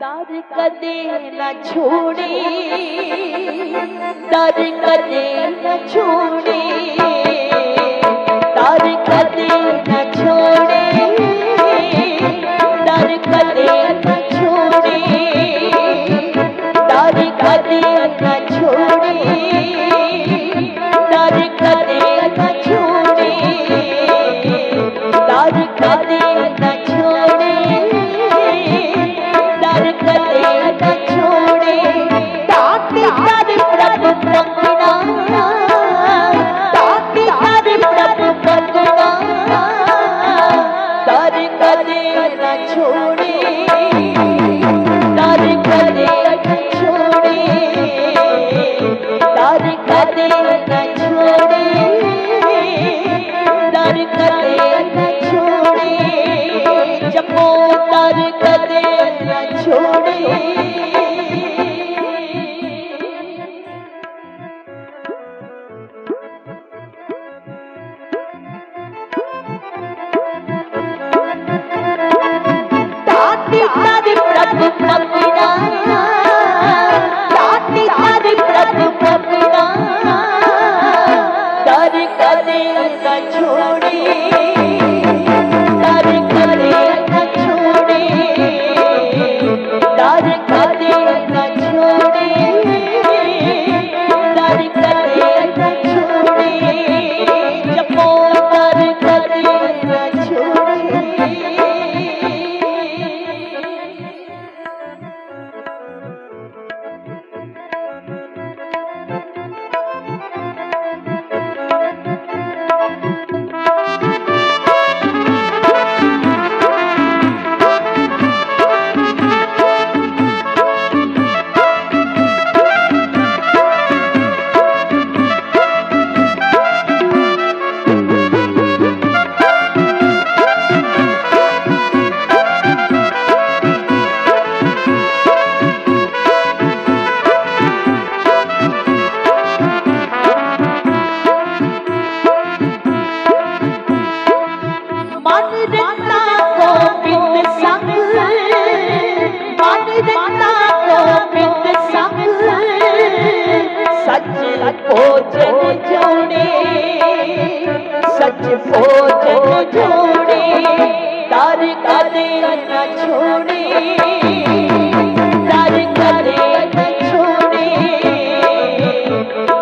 दर कदे न छोड़े, दर कदे न छोड़े, दर कदे न छोड़े, दर कदे न छोड़े, दर कदे न छोड़े, दर कदे न छोड़े, दर कदे न छोड़े, दर कदे न छोड़े। ताती दर प्रभु पकड़ा, ताती दर प्रभु पकड़ा, दर कदे न छोड़े, दर कदे न छोड़े, दर कदे न छोड़े, दर कदे न छोड़े। जपो दर कदे न छोड़े। ताती दर प्रभु पकड़ा, ताती दर प्रभु पकड़ा, दर कदे न छोड़े, दर कदे न छोड़े, दर कदे न छोड़े, दर कदे न छोड़े। जपो दर कदे न छोड़े। मन रखना गोविंद संग, मन रखना गोविंद संग, सच भोजन जोड़े, सच भोजन जोड़े, दर कदे न छोड़े, दर कदे न छोड़े,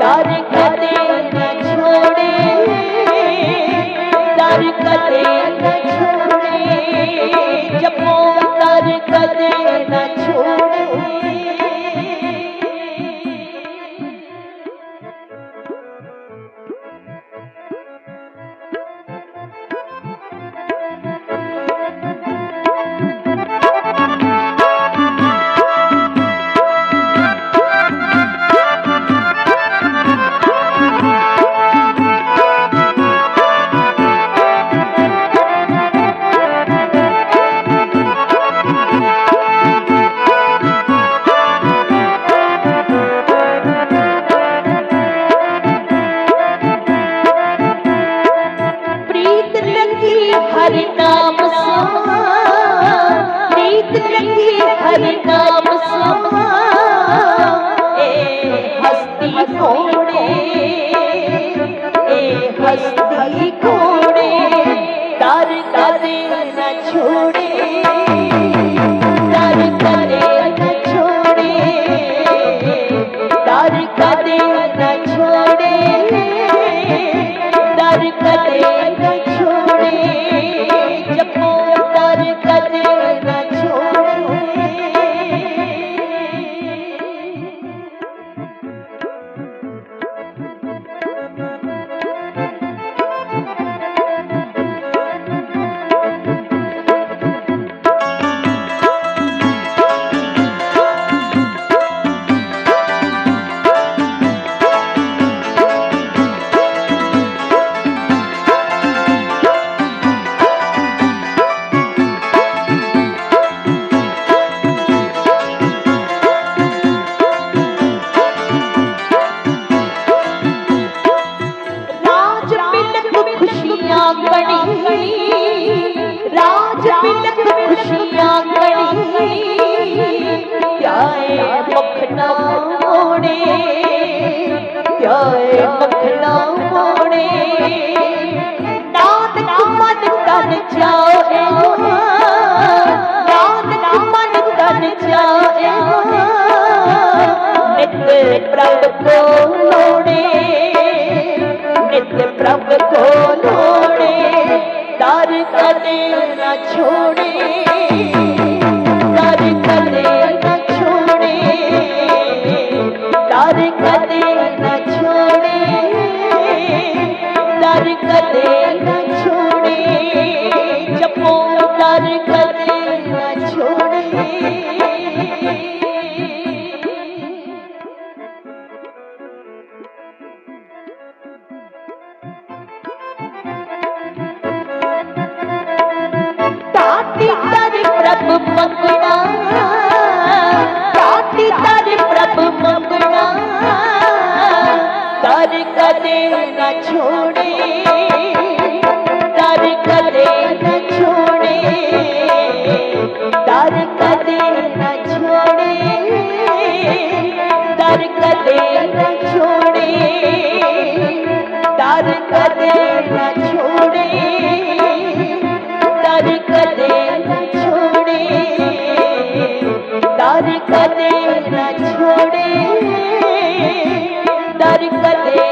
दर कदे न छोड़े, दर कदे न छोड़े। जपो दर कदे न छोड़े। प्रीत लगी हरि नाम सो, प्रीत लगी हरि नाम सो, ए हस्ती घोड़े, ए हस्ती घोड़े, दर कदे न छोड़े, दर कदे न छोड़े, दर कदे न छोड़े, दर कदे न छोड़े। जपो दर कदे न छोड़े। राज बिलक खुशियां कड़ी बोलोड़े दर कदे न छोड़े दर कदे न छोड़े दर कदे न छोड़े दर कदे न छोड़े जपो दर कदे न छोड़े प्रभु मंगना ताती तारे प्रभु मंगना दर कदे न छोड़े दर कदे न छोड़े दर कदे न छोड़े दर कदे न छोड़े दर कदे न छोड़े दर कदे न छोड़े दर कदे न छोड़े दर कदे